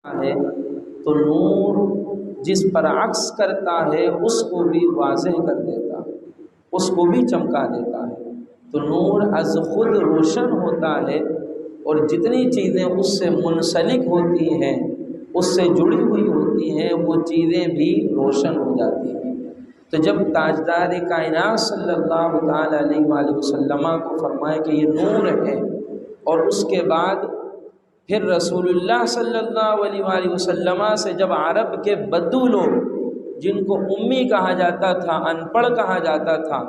ہے تو نور جس پر عکس کرتا ہے اس کو بھی واضح کر دیتا ہے، اس کو بھی چمکا دیتا ہے۔ تو نور از خود روشن ہوتا ہے اور جتنی چیزیں اس سے منسلک ہوتی ہیں، اس سے جڑی ہوئی ہوتی ہیں، وہ چیزیں بھی روشن ہو جاتی ہیں۔ تو جب تاجدار کائنات صلی اللہ تعالی علیہ وآلہ وسلم کو فرمایا کہ یہ نور ہے، اور اس کے بعد پھر رسول اللہ صلی اللہ علیہ وآلہ وسلم سے جب عرب کے بدو لوگ، جن کو امی کہا جاتا تھا، ان پڑھ کہا جاتا تھا،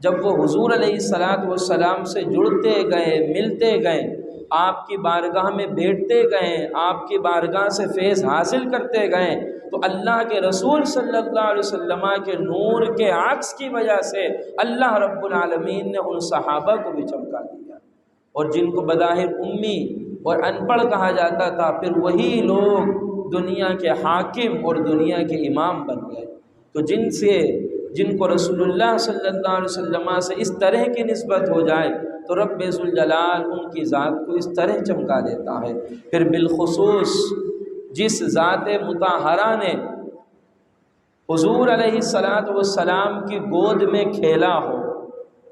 جب وہ حضور علیہ الصلاۃ والسلام سے جڑتے گئے، ملتے گئے، آپ کی بارگاہ میں بیٹھتے گئے، آپ کی بارگاہ سے فیض حاصل کرتے گئے، تو اللہ کے رسول صلی اللہ علیہ وسلم کے نور کے عکس کی وجہ سے اللہ رب العالمین نے ان صحابہ کو بھی چمکا دیا، اور جن کو بظاہر امی اور ان پڑھ کہا جاتا تھا، پھر وہی لوگ دنیا کے حاکم اور دنیا کے امام بن گئے۔ تو جن کو رسول اللہ صلی اللہ علیہ وسلم سے اس طرح کی نسبت ہو جائے تو رب ذوالجلال ان کی ذات کو اس طرح چمکا دیتا ہے۔ پھر بالخصوص جس ذات مطہرہ نے حضور علیہ الصلاۃ والسلام کی گود میں کھیلا ہو،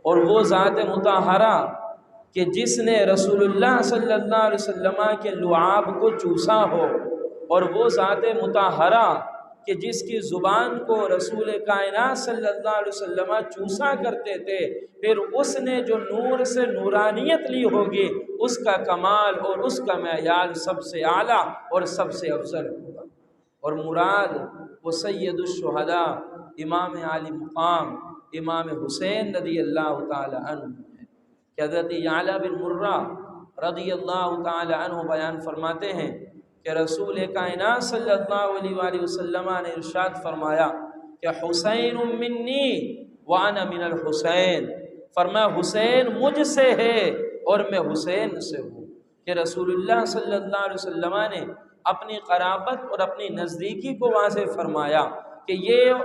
اور وہ ذات مطہرہ کہ جس نے رسول اللہ صلی اللہ علیہ وسلم کے لعاب کو چوسا ہو، اور وہ ذات مطہرہ کہ جس کی زبان کو رسول کائنات صلی اللہ علیہ وسلم چوسا کرتے تھے، پھر اس نے جو نور سے نورانیت لی ہوگی، اس کا کمال اور اس کا معیار سب سے اعلیٰ اور سب سے افضل ہوگا۔ اور مراد وہ سید الشہداء امام عالی مقام امام حسین رضی اللہ تعالی عنہ ہے کہ حضرت یعلا بن مرہ رضی اللہ تعالی عنہ بیان فرماتے ہیں کہ رسول کائنات صلی اللہ علیہ وآلہ وسلم نے ارشاد فرمایا کہ حسین منی وانا من الحسین، فرمایا حسین مجھ سے ہے اور میں حسین سے ہوں، کہ رسول اللہ صلی اللہ علیہ وسلم نے اپنی قرابت اور اپنی نزدیکی کو واضح فرمایا کہ یہ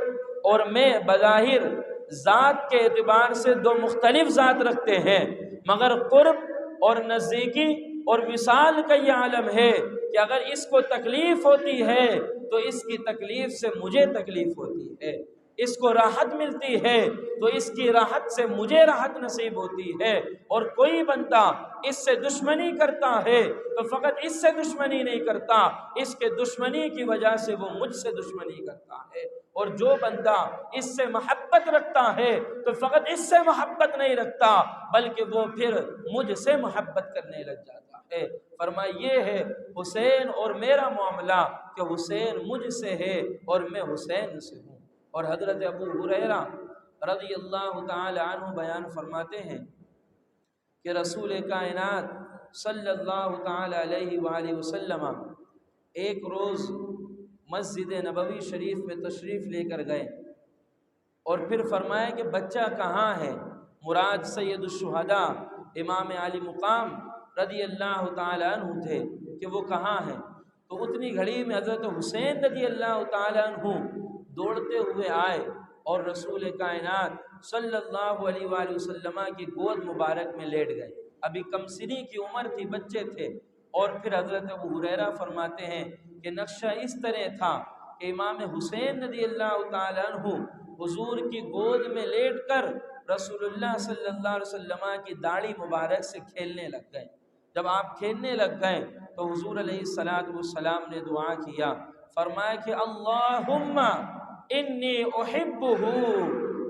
اور میں بظاہر ذات کے اعتبار سے دو مختلف ذات رکھتے ہیں، مگر قرب اور نزدیکی اور وصال کا یہ عالم ہے کہ اگر اس کو تکلیف ہوتی ہے تو اس کی تکلیف سے مجھے تکلیف ہوتی ہے، اس کو راحت ملتی ہے تو اس کی راحت سے مجھے راحت نصیب ہوتی ہے، اور کوئی بندہ اس سے دشمنی کرتا ہے تو فقط اس سے دشمنی نہیں کرتا، اس کے دشمنی کی وجہ سے وہ مجھ سے دشمنی کرتا ہے، اور جو بندہ اس سے محبت رکھتا ہے تو فقط اس سے محبت نہیں رکھتا بلکہ وہ پھر مجھ سے محبت کرنے لگ جاتا ہے۔ فرمایا یہ ہے حسین اور میرا معاملہ کہ حسین مجھ سے ہے اور میں حسین سے ہوں۔ اور حضرت ابو ہریرہ رضی اللہ تعالی عنہ بیان فرماتے ہیں کہ رسول کائنات صلی اللہ تعالی علیہ وآلہ وسلم ایک روز مسجد نبوی شریف میں تشریف لے کر گئے، اور پھر فرمایا کہ بچہ کہاں ہے؟ مراد سید الشہداء امام عالی مقام رضی اللہ تعالی عنہ تھے کہ وہ کہاں ہیں؟ تو اتنی گھڑی میں حضرت حسین رضی اللہ تعالی عنہ دوڑتے ہوئے آئے اور رسول کائنات صلی اللہ علیہ وآلہ وسلم کی گود مبارک میں لیٹ گئے۔ ابھی کم سنی کی عمر تھی، بچے تھے۔ اور پھر حضرت ابو ہریرہ فرماتے ہیں کہ نقشہ اس طرح تھا کہ امام حسین رضی اللہ تعالی عنہ حضور کی گود میں لیٹ کر رسول اللہ صلی اللہ علیہ وسلم کی داڑھی مبارک سے کھیلنے لگ گئے۔ جب آپ کھیلنے لگ گئے تو حضور علیہ الصلاۃ والسلام نے دعا کیا، فرمایا کہ اللہم انی احبہ،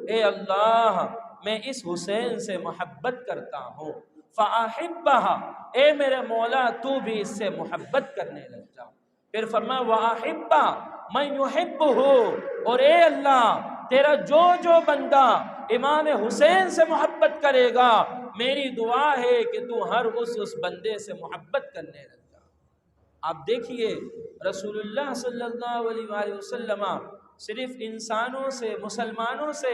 اے اللہ میں اس حسین سے محبت کرتا ہوں، فاحبہ، اے میرے مولا تو بھی اس سے محبت کرنے لگ جا۔ پھر فرمایا واحبہ من یحبہ، اور اے اللہ تیرا جو بندہ امام حسین سے محبت کرے گا، میری دعا ہے کہ تو ہر اس بندے سے محبت کرنے لگ جا۔ آپ دیکھیے رسول اللہ صلی اللہ علیہ وآلہ وسلم صرف انسانوں سے، مسلمانوں سے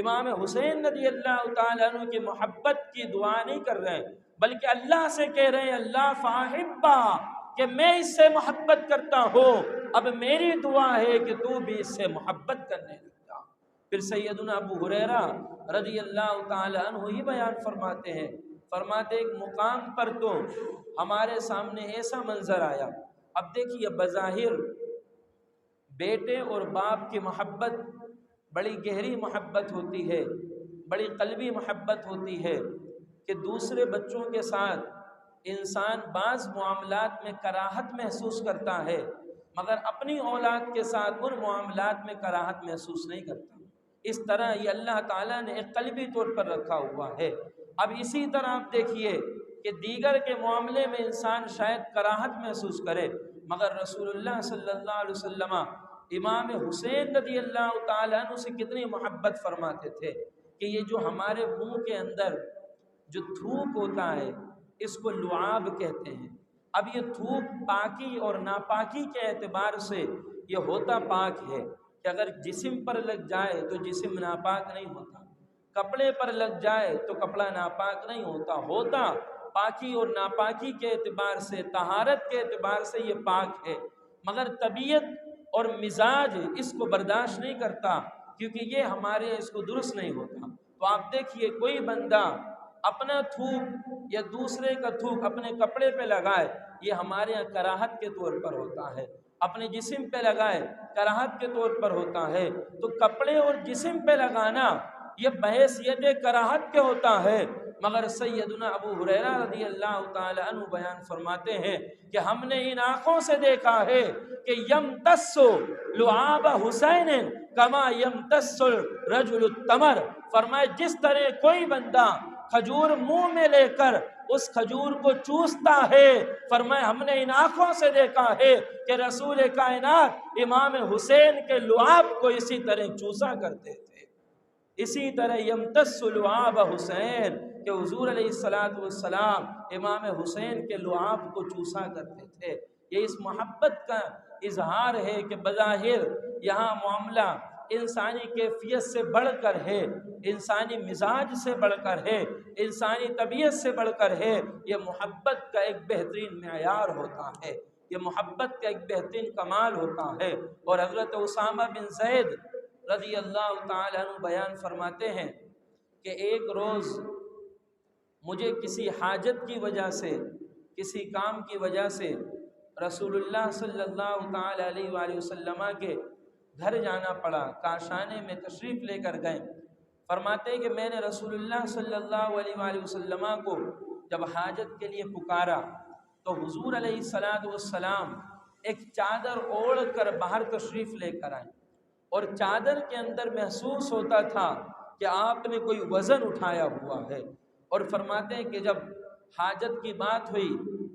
امام حسین رضی اللہ تعالیٰ عنہ کی محبت کی دعا نہیں کر رہے ہیں، بلکہ اللہ سے کہہ رہے ہیں اللہ فاحبہ، کہ میں اس سے محبت کرتا ہوں، اب میری دعا ہے کہ تو بھی اس سے محبت کرنے لگ جا۔ پھر سیدنا ابو ہریرہ رضی اللہ تعالیٰ عنہ ہی بیان فرماتے ہیں، فرماتے ایک مقام پر تو ہمارے سامنے ایسا منظر آیا اب دیکھیے بظاہر بیٹے اور باپ کی محبت بڑی گہری محبت ہوتی ہے، بڑی قلبی محبت ہوتی ہے کہ دوسرے بچوں کے ساتھ انسان بعض معاملات میں کراہت محسوس کرتا ہے مگر اپنی اولاد کے ساتھ ان معاملات میں کراہت محسوس نہیں کرتا۔ اس طرح یہ اللہ تعالیٰ نے ایک قلبی طور پر رکھا ہوا ہے۔ اب اسی طرح آپ دیکھیے کہ دیگر کے معاملے میں انسان شاید کراہت محسوس کرے مگر رسول اللہ صلی اللہ علیہ وسلم امام حسین رضی اللہ تعالیٰ عنہ سے کتنی محبت فرماتے تھے کہ یہ جو ہمارے منہ کے اندر جو تھوک ہوتا ہے اس کو لعاب کہتے ہیں۔ اب یہ تھوک پاکی اور ناپاکی کے اعتبار سے یہ ہوتا پاک ہے کہ اگر جسم پر لگ جائے تو جسم ناپاک نہیں ہوتا، کپڑے پر لگ جائے تو کپڑا ناپاک نہیں ہوتا پاکی اور ناپاکی کے اعتبار سے، طہارت کے اعتبار سے یہ پاک ہے، مگر طبیعت اور مزاج اس کو برداشت نہیں کرتا کیونکہ یہ ہمارے اس کو درست نہیں ہوتا۔ تو آپ دیکھیے کوئی بندہ اپنا تھوک یا دوسرے کا تھوک اپنے کپڑے پہ لگائے، یہ ہمارے یہاں کراہت کے طور پر ہوتا ہے، اپنے جسم پہ لگائے کراہت کے طور پر ہوتا ہے۔ تو کپڑے اور جسم پہ لگانا یہ بحیثیت کراہت کے ہوتا ہے، مگر سیدنا ابو ہریرہ رضی اللہ تعالی عنہ بیان فرماتے ہیں کہ ہم نے ان آنکھوں سے دیکھا ہے کہ یمتص لعاب حسین کما یمتص الرجل التمر، فرمائے جس طرح کوئی بندہ کھجور منہ میں لے کر اس کھجور کو چوستا ہے، فرمائے ہم نے ان آنکھوں سے دیکھا ہے کہ رسول کائنات امام حسین کے لعاب کو اسی طرح چوسا کرتے تھے۔ اسی طرح یمتص لعاب حسین کہ حضور علیہ السلام امام حسین کے لعاب کو چوسا کرتے تھے۔ یہ اس محبت کا اظہار ہے کہ بظاہر یہاں معاملہ انسانی کیفیت سے بڑھ کر ہے، انسانی مزاج سے بڑھ کر ہے، انسانی طبیعت سے بڑھ کر ہے، یہ محبت کا ایک بہترین معیار ہوتا ہے، یہ محبت کا ایک بہترین کمال ہوتا ہے۔ اور حضرت اسامہ بن زید رضی اللہ تعالی عنہ بیان فرماتے ہیں کہ ایک روز مجھے کسی حاجت کی وجہ سے، کسی کام کی وجہ سے رسول اللہ صلی اللہ تعالی علیہ وآلہ وسلم کے گھر جانا پڑا، کاشانے میں تشریف لے کر گئے۔ فرماتے ہیں کہ میں نے رسول اللہ صلی اللہ علیہ وآلہ وسلم کو جب حاجت کے لیے پکارا تو حضور علیہ السلام ایک چادر اوڑھ کر باہر تشریف لے کر آئے، اور چادر کے اندر محسوس ہوتا تھا کہ آپ نے کوئی وزن اٹھایا ہوا ہے۔ اور فرماتے ہیں کہ جب حاجت کی بات ہوئی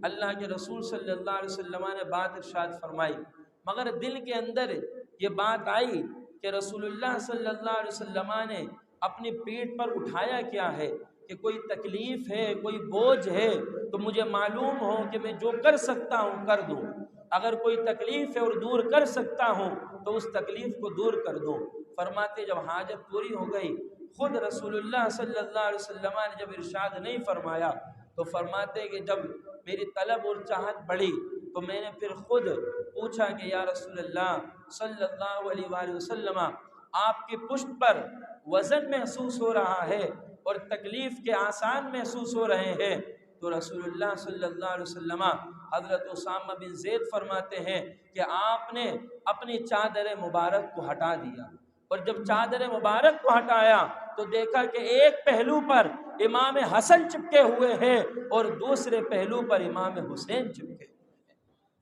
اللہ کے رسول صلی اللہ علیہ وسلم نے بات ارشاد فرمائی، مگر دل کے اندر یہ بات آئی کہ رسول اللہ صلی اللہ علیہ وسلم نے اپنی پیٹھ پر اٹھایا کیا ہے، کہ کوئی تکلیف ہے، کوئی بوجھ ہے تو مجھے معلوم ہو کہ میں جو کر سکتا ہوں کر دوں، اگر کوئی تکلیف ہے اور دور کر سکتا ہوں تو اس تکلیف کو دور کر دوں۔ فرماتے جب حاجت پوری ہو گئی، خود رسول اللہ صلی اللہ علیہ وسلم نے جب ارشاد نہیں فرمایا تو فرماتے کہ جب میری طلب اور چاہت بڑھی تو میں نے پھر خود پوچھا کہ یا رسول اللہ صلی اللہ علیہ وآلہ وسلم آپ کی پشت پر وزن محسوس ہو رہا ہے اور تکلیف کے آسان محسوس ہو رہے ہیں، تو رسول اللہ صلی اللہ علیہ وسلم حضرت اسامہ بن زید فرماتے ہیں کہ آپ نے اپنی چادر مبارک کو ہٹا دیا، اور جب چادر مبارک کو ہٹایا تو دیکھا کہ ایک پہلو پر امام حسن چپکے ہوئے ہیں اور دوسرے پہلو پر امام حسین چپکے ہوئے ہیں۔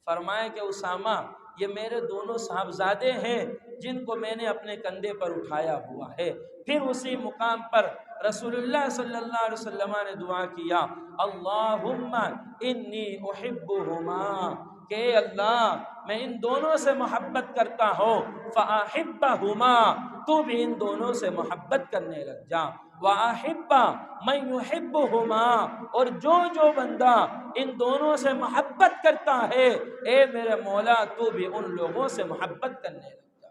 فرمایا کہ اسامہ یہ میرے دونوں صاحبزادے ہیں جن کو میں نے اپنے کندھے پر اٹھایا ہوا ہے۔ پھر اسی مقام پر رسول اللہ صلی اللہ علیہ وسلم نے دعا کیا، اللہم انی احبہما، کہ اے اللہ میں ان دونوں سے محبت کرتا ہوں، فاحبہما، تو بھی ان دونوں سے محبت کرنے لگ جا، واحب من یحبہما، اور جو بندہ ان دونوں سے محبت کرتا ہے اے میرے مولا تو بھی ان لوگوں سے محبت کرنے لگ جا۔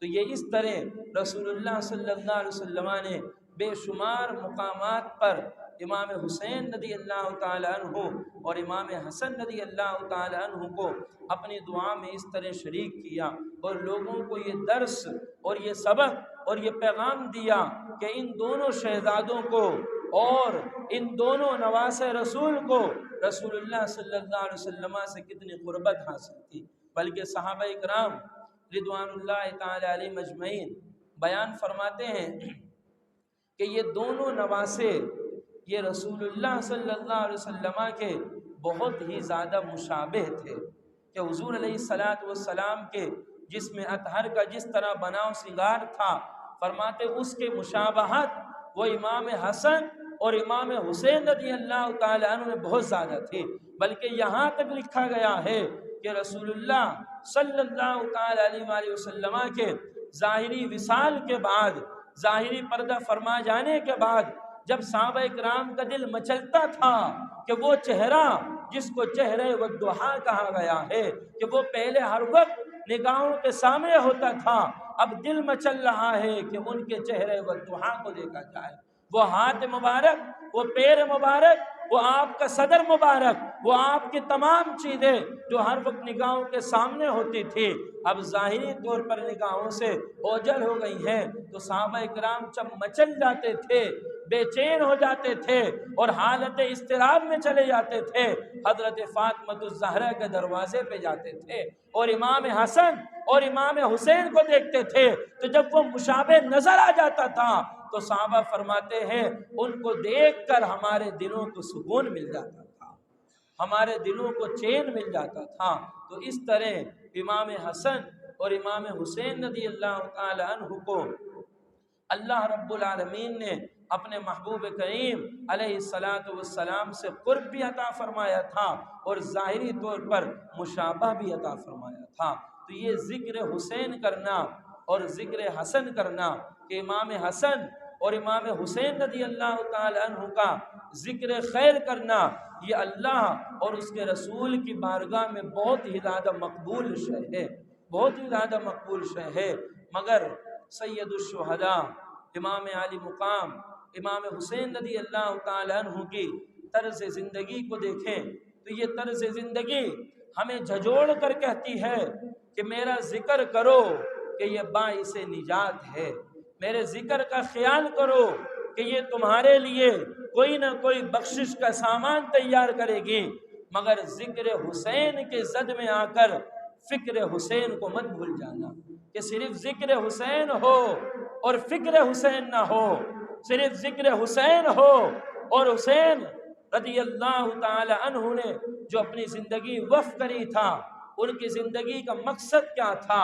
تو یہ اس طرح رسول اللہ صلی اللہ علیہ وسلم نے بے شمار مقامات پر امام حسین رضی اللہ تعالی عنہ اور امام حسن رضی اللہ تعالی عنہ کو اپنی دعا میں اس طرح شریک کیا، اور لوگوں کو یہ درس اور یہ سبق اور یہ پیغام دیا کہ ان دونوں شہزادوں کو اور ان دونوں نواسے رسول کو رسول اللہ صلی اللہ علیہ وسلم سے کتنی قربت حاصل تھی۔ بلکہ صحابہ اکرام رضوان اللہ تعالی علیہم اجمعین بیان فرماتے ہیں کہ یہ دونوں نواسے یہ رسول اللہ صلی اللہ علیہ وسلم کے بہت ہی زیادہ مشابہ تھے کہ حضور علیہ الصلوۃ والسلام کے جسم اطہر کا جس طرح بناؤ سنگار تھا، فرماتے اس کے مشابہت وہ امام حسن اور امام حسین رضی اللہ تعالی عنہ میں بہت زیادہ تھی۔ بلکہ یہاں تک لکھا گیا ہے کہ رسول اللہ صلی اللہ تعالی علیہ وآلہ وسلم کے ظاہری وصال کے بعد، ظاہری پردہ فرما جانے کے بعد، جب صحابہ کرام کا دل مچلتا تھا کہ وہ چہرہ جس کو چہرے والضحیٰ کہا گیا ہے کہ وہ پہلے ہر وقت نگاہوں کے سامنے ہوتا تھا، اب دل مچل رہا ہے کہ ان کے چہرے والضحیٰ کو دیکھا جائے۔ وہ ہاتھ مبارک، وہ پیر مبارک، وہ آپ کا صدر مبارک، وہ آپ کی تمام چیزیں جو ہر وقت نگاہوں کے سامنے ہوتی تھی اب ظاہری طور پر نگاہوں سے اوجھل ہو گئی ہیں، تو صحابہ کرام جب مچل جاتے تھے، بے چین ہو جاتے تھے اور حالت اضطراب میں چلے جاتے تھے، حضرت فاطمہ الزہرا کے دروازے پہ جاتے تھے اور امام حسن اور امام حسین کو دیکھتے تھے، تو جب وہ مشابہ نظر آ جاتا تھا تو صحابہ فرماتے ہیں ان کو دیکھ کر ہمارے دلوں کو سکون مل جاتا تھا، ہمارے دلوں کو چین مل جاتا تھا۔ تو اس طرح امام حسن اور امام حسین رضی اللہ تعالی عنہ کو اللہ رب العالمین نے اپنے محبوب کریم علیہ السلام سے قرب بھی عطا فرمایا تھا اور ظاہری طور پر مشابہ بھی عطا فرمایا تھا۔ تو یہ ذکر حسین کرنا اور ذکر حسن کرنا کہ امام حسن اور امام حسین رضی اللہ تعالی عنہ کا ذکر خیر کرنا، یہ اللہ اور اس کے رسول کی بارگاہ میں بہت ہی زیادہ مقبول شے ہے، بہت ہی زیادہ مقبول شے ہے۔ مگر سید الشہداء امام علی مقام امام حسین رضی اللہ تعالی عنہ کی طرز زندگی کو دیکھیں تو یہ طرز زندگی ہمیں جھجوڑ کر کہتی ہے کہ میرا ذکر کرو کہ یہ باعث نجات ہے، میرے ذکر کا خیال کرو کہ یہ تمہارے لیے کوئی نہ کوئی بخشش کا سامان تیار کرے گی، مگر ذکر حسین کے زد میں آ کر فکر حسین کو مت بھول جانا کہ صرف ذکر حسین ہو اور فکر حسین نہ ہو، صرف ذکر حسین ہو اور حسین رضی اللہ تعالی عنہ نے جو اپنی زندگی وقف کری تھا، ان کی زندگی کا مقصد کیا تھا،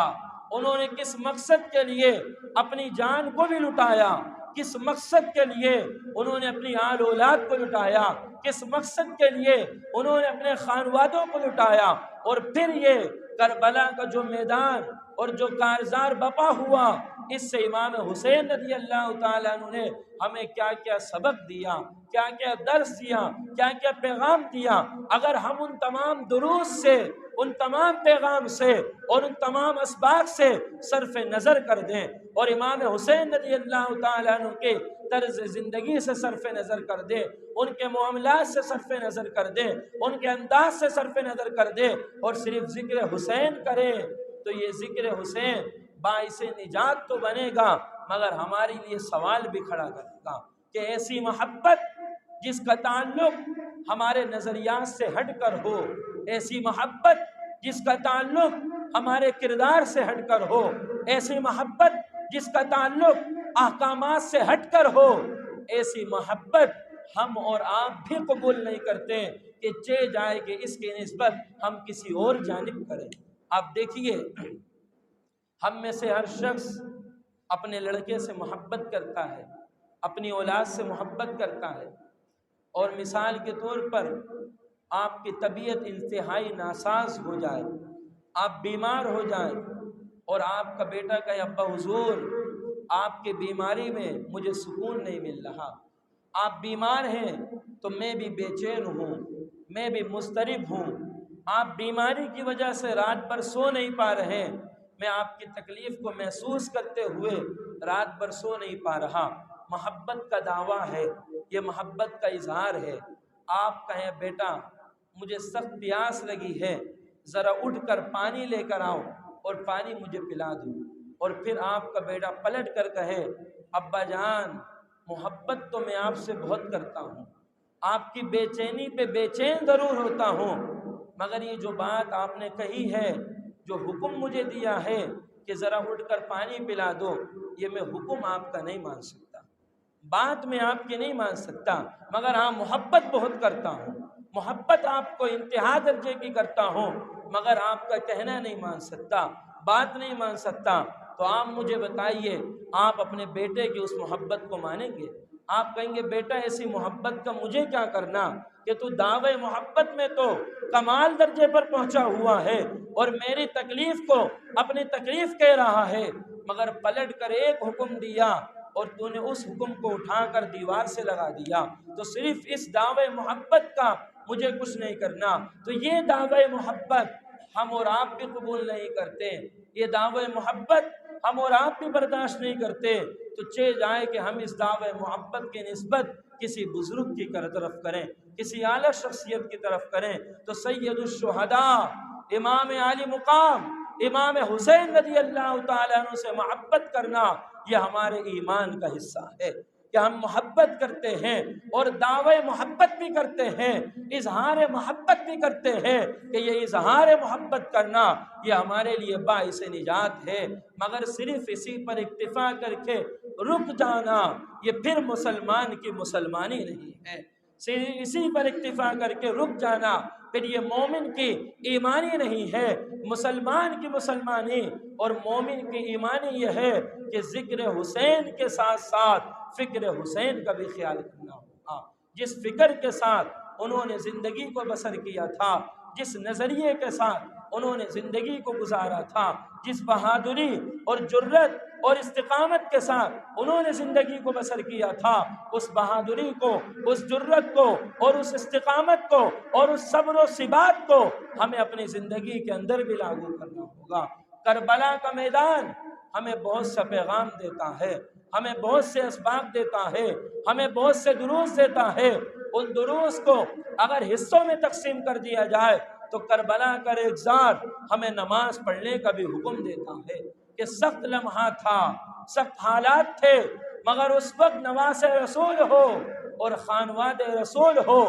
انہوں نے کس مقصد کے لیے اپنی جان کو بھی لٹایا، کس مقصد کے لیے انہوں نے اپنی آل اولاد کو لٹایا، کس مقصد کے لیے انہوں نے اپنے خانوادوں کو لٹایا، اور پھر یہ کربلا کا جو میدان اور جو کارزار بپا ہوا، اس سے امام حسین رضی اللہ تعالیٰ عنہ نے ہمیں کیا کیا سبق دیا، کیا کیا درس دیا، کیا کیا پیغام دیا۔ اگر ہم ان تمام دروس سے، ان تمام پیغام سے اور ان تمام اسباق سے صرف نظر کر دیں اور امام حسین رضی اللہ تعالیٰ عنہ کے طرز زندگی سے صرف نظر کر دیں، ان کے معاملات سے صرف نظر کر دیں، ان کے انداز سے صرف نظر کر دیں اور صرف ذکر حسین کریں، تو یہ ذکر حسین باعث نجات تو بنے گا مگر ہمارے لیے سوال بھی کھڑا کرے گا کہ ایسی محبت جس کا تعلق ہمارے نظریات سے ہٹ کر ہو، ایسی محبت جس کا تعلق ہمارے کردار سے ہٹ کر ہو، ایسی محبت جس کا تعلق احکامات سے ہٹ کر ہو، ایسی محبت ہم اور آپ بھی قبول نہیں کرتے کہ چہ جائے کہ اس کی نسبت ہم کسی اور جانب کریں۔ آپ دیکھیے، ہم میں سے ہر شخص اپنے لڑکے سے محبت کرتا ہے، اپنی اولاد سے محبت کرتا ہے، اور مثال کے طور پر آپ کی طبیعت انتہائی ناساز ہو جائے، آپ بیمار ہو جائیں اور آپ کا بیٹا کہے ابا حضور آپ کی بیماری میں مجھے سکون نہیں مل رہا، آپ بیمار ہیں تو میں بھی بے چین ہوں، میں بھی مضطرب ہوں، آپ بیماری کی وجہ سے رات بھر سو نہیں پا رہے، میں آپ کی تکلیف کو محسوس کرتے ہوئے رات بھر سو نہیں پا رہا۔ محبت کا دعویٰ ہے، یہ محبت کا اظہار ہے۔ آپ کہیں بیٹا مجھے سخت پیاس لگی ہے، ذرا اٹھ کر پانی لے کر آؤ اور پانی مجھے پلا دو، اور پھر آپ کا بیٹا پلٹ کر کہے ابا جان محبت تو میں آپ سے بہت کرتا ہوں، آپ کی بے چینی پہ بے چین ضرور ہوتا ہوں، مگر یہ جو بات آپ نے کہی ہے، جو حکم مجھے دیا ہے کہ ذرا اٹھ کر پانی پلا دو، یہ میں حکم آپ کا نہیں مان سکتا، بات میں آپ کی نہیں مان سکتا، مگر ہاں محبت بہت کرتا ہوں، محبت آپ کو انتہا درجے کی کرتا ہوں، مگر آپ کا کہنا نہیں مان سکتا، بات نہیں مان سکتا۔ تو آپ مجھے بتائیے، آپ اپنے بیٹے کی اس محبت کو مانیں گے؟ آپ کہیں گے بیٹا ایسی محبت کا مجھے کیا کرنا کہ تو دعوے محبت میں تو کمال درجے پر پہنچا ہوا ہے اور میری تکلیف کو اپنی تکلیف کہہ رہا ہے، مگر پلٹ کر ایک حکم دیا اور تو نے اس حکم کو اٹھا کر دیوار سے لگا دیا، تو صرف اس دعوے محبت کا مجھے کچھ نہیں کرنا۔ تو یہ دعوے محبت ہم اور آپ بھی قبول نہیں کرتے، یہ دعوے محبت ہم اور آپ بھی برداشت نہیں کرتے، تو چہ جائے کہ ہم اس دعوے محبت کی نسبت کسی بزرگ کی طرف کریں، کسی اعلیٰ شخصیت کی طرف کریں، تو سید الشہداء امام عالی مقام امام حسین رضی اللہ تعالیٰ عنہ سے محبت کرنا یہ ہمارے ایمان کا حصہ ہے کہ ہم محبت کرتے ہیں اور دعوے محبت بھی کرتے ہیں، اظہار محبت بھی کرتے ہیں کہ یہ اظہار محبت کرنا یہ ہمارے لیے باعث نجات ہے، مگر صرف اسی پر اکتفا کر کے رک جانا یہ پھر مسلمان کی مسلمانی نہیں ہے، صرف اسی پر اکتفا کر کے رک جانا پھر یہ مومن کی ایمانی نہیں ہے۔ مسلمان کی مسلمانی اور مومن کی ایمانی یہ ہے کہ ذکر حسین کے ساتھ ساتھ فکر حسین کا بھی خیال کرنا ہوگا، جس فکر کے ساتھ انہوں نے زندگی کو بسر کیا تھا، جس نظریے کے ساتھ انہوں نے زندگی کو گزارا تھا، جس بہادری اور جرت اور استقامت کے ساتھ انہوں نے زندگی کو بسر کیا تھا، اس بہادری کو، اس جرت کو اور اس استقامت کو اور اس صبر و ثبات کو ہمیں اپنی زندگی کے اندر بھی لاگو کرنا ہوگا۔ کربلا کا میدان ہمیں بہت سا پیغام دیتا ہے، ہمیں بہت سے اسباق دیتا ہے، ہمیں بہت سے دروس دیتا ہے، ان دروس کو اگر حصوں میں تقسیم کر دیا جائے تو کربلا کا ریگزار ہمیں نماز پڑھنے کا بھی حکم دیتا ہے کہ سخت لمحہ تھا، سخت حالات تھے، مگر اس وقت نواز رسول ہو اور خانواد رسول ہو،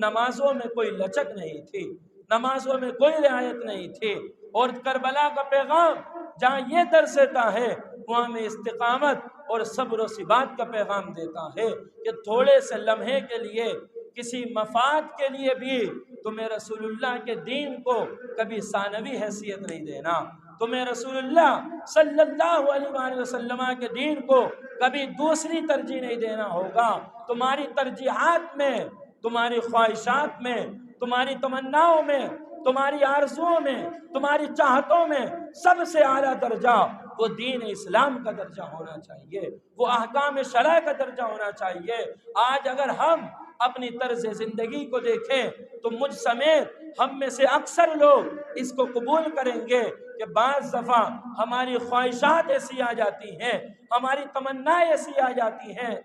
نمازوں میں کوئی لچک نہیں تھی، نمازوں میں کوئی رعایت نہیں تھی، اور کربلا کا پیغام جہاں یہ درس دیتا ہے وہاں میں استقامت اور صبر و ثبات کا پیغام دیتا ہے کہ تھوڑے سے لمحے کے لیے، کسی مفاد کے لیے بھی تمہیں رسول اللہ کے دین کو کبھی ثانوی حیثیت نہیں دینا، تمہیں رسول اللہ صلی اللہ علیہ وآلہ وسلم کے دین کو کبھی دوسری ترجیح نہیں دینا ہوگا، تمہاری ترجیحات میں، تمہاری خواہشات میں، تمہاری تمناؤں میں، تمہاری آرزوؤں میں، تمہاری چاہتوں میں سب سے اعلیٰ درجہ وہ دین اسلام کا درجہ ہونا چاہیے، وہ احکام شرع کا درجہ ہونا چاہیے۔ آج اگر ہم اپنی طرز زندگی کو دیکھیں تو مجھ سمیت ہم میں سے اکثر لوگ اس کو قبول کریں گے کہ بعض دفعہ ہماری خواہشات ایسی آ جاتی ہیں، ہماری تمنائیں ایسی آ جاتی ہیں،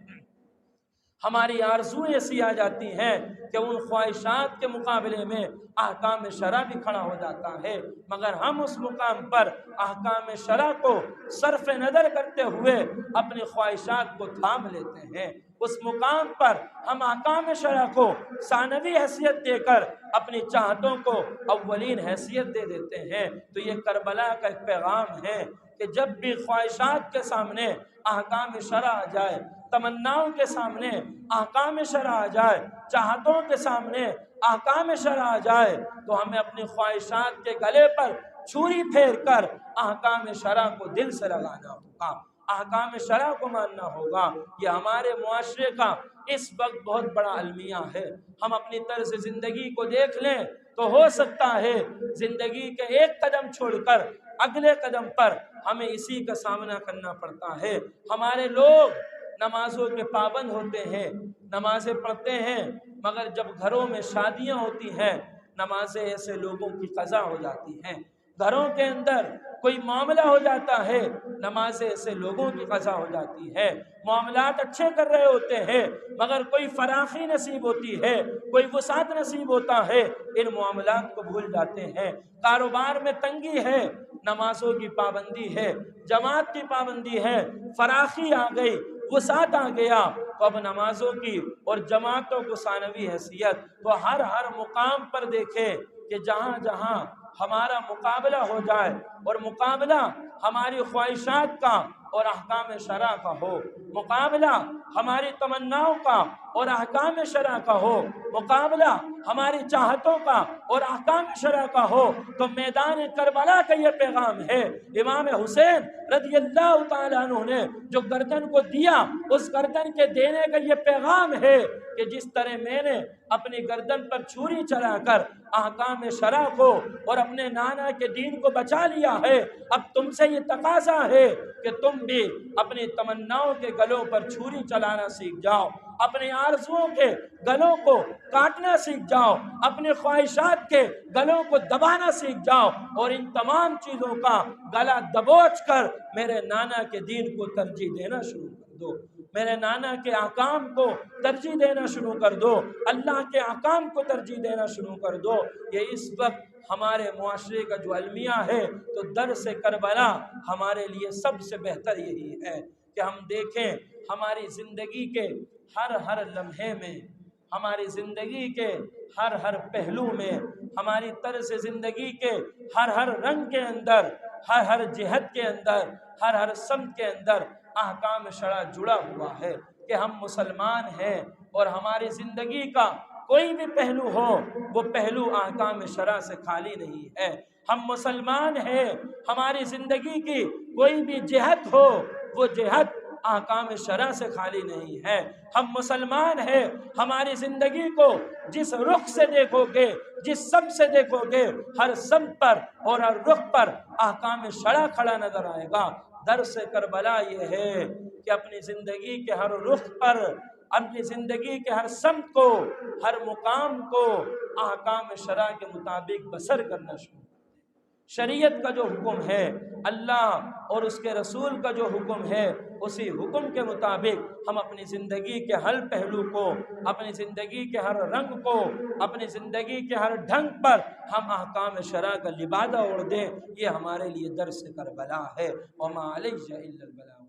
ہماری آرزویں ایسی آ جاتی ہیں کہ ان خواہشات کے مقابلے میں احکام شرع بھی کھڑا ہو جاتا ہے، مگر ہم اس مقام پر احکام شرع کو صرف نظر کرتے ہوئے اپنی خواہشات کو تھام لیتے ہیں، اس مقام پر ہم احکام شرع کو ثانوی حیثیت دے کر اپنی چاہتوں کو اولین حیثیت دے دیتے ہیں۔ تو یہ کربلا کا ایک پیغام ہے کہ جب بھی خواہشات کے سامنے احکام شرع آ جائے، تمناؤں کے سامنے احکام شرع آ جائے، چاہتوں کے سامنے احکام شرع آ جائے، تو ہمیں اپنی خواہشات کے گلے پر چھری پھیر کر احکام شرع کو دل سے لگانا ہوگا، احکام شرع کو ماننا ہوگا۔ یہ ہمارے معاشرے کا اس وقت بہت بڑا المیہ ہے۔ ہم اپنی طرز زندگی کو دیکھ لیں تو ہو سکتا ہے زندگی کے ایک قدم چھوڑ کر اگلے قدم پر ہمیں اسی کا سامنا کرنا پڑتا ہے۔ ہمارے لوگ نمازوں کے پابند ہوتے ہیں، نمازیں پڑھتے ہیں، مگر جب گھروں میں شادیاں ہوتی ہیں نمازیں ایسے لوگوں کی قضا ہو جاتی ہیں، گھروں کے اندر کوئی معاملہ ہو جاتا ہے نمازیں ایسے لوگوں کی قضا ہو جاتی ہے، معاملات اچھے کر رہے ہوتے ہیں مگر کوئی فراخی نصیب ہوتی ہے، کوئی وسعت نصیب ہوتا ہے، ان معاملات کو بھول جاتے ہیں، کاروبار میں تنگی ہے، نمازوں کی پابندی ہے، جماعت کی پابندی ہے، فراخی آ گئی، وسعت آ گیا تو اب نمازوں کی اور جماعتوں کو ثانوی حیثیت تو ہر مقام پر دیکھے کہ جہاں جہاں ہمارا مقابلہ ہو جائے اور مقابلہ ہماری خواہشات کا اور احکام شرع کا ہو، مقابلہ ہماری تمناؤں کا اور احکام شرع کا ہو، مقابلہ ہماری چاہتوں کا اور احکام شرع کا ہو، تو میدان کربلا کا یہ پیغام ہے۔ امام حسین رضی اللہ تعالیٰ عنہ نے جو گردن کو دیا، اس گردن کے دینے کا یہ پیغام ہے کہ جس طرح میں نے اپنی گردن پر چھری چلا کر احکام شرع کو اور اپنے نانا کے دین کو بچا لیا ہے، اب تم سے یہ تقاضا ہے کہ تم بھی اپنی تمناؤں کے گلوں پر چھری چلانا سیکھ جاؤ، اپنے آرزوؤں کے گلوں کو کاٹنا سیکھ جاؤ، اپنے خواہشات کے گلوں کو دبانا سیکھ جاؤ، اور ان تمام چیزوں کا گلا دبوچ کر میرے نانا کے دین کو ترجیح دینا شروع کر دو، میرے نانا کے احکام کو ترجیح دینا شروع کر دو، اللہ کے احکام کو ترجیح دینا شروع کر دو۔ یہ اس وقت ہمارے معاشرے کا جو المیہ ہے، تو درس کربلا ہمارے لیے سب سے بہتر یہی ہے کہ ہم دیکھیں ہماری زندگی کے ہر لمحے میں، ہماری زندگی کے ہر پہلو میں، ہماری طرز زندگی کے ہر رنگ کے اندر، ہر جہت کے اندر، ہر سمت کے اندر احکام شرع جڑا ہوا ہے کہ ہم مسلمان ہیں، اور ہماری زندگی کا کوئی بھی پہلو ہو وہ پہلو احکام شرع سے خالی نہیں ہے۔ ہم مسلمان ہیں، ہماری زندگی کی کوئی بھی جہت ہو وہ جہت احکام شرع سے خالی نہیں ہے۔ ہم مسلمان ہیں، ہماری زندگی کو جس رخ سے دیکھو گے، جس سمت سے دیکھو گے، ہر سمت پر اور ہر رخ پر احکام شرع کھڑا نظر آئے گا۔ درس کربلا یہ ہے کہ اپنی زندگی کے ہر رخ پر، اپنی زندگی کے ہر سمت کو، ہر مقام کو احکام شرع کے مطابق بسر کرنا شروع۔ شریعت کا جو حکم ہے، اللہ اور اس کے رسول کا جو حکم ہے، اسی حکم کے مطابق ہم اپنی زندگی کے ہر پہلو کو، اپنی زندگی کے ہر رنگ کو، اپنی زندگی کے ہر ڈھنگ پر ہم احکام شرع کا لبادہ اوڑھ دیں۔ یہ ہمارے لیے درس کربلا ہے۔ وما علیہ الا البلاغ۔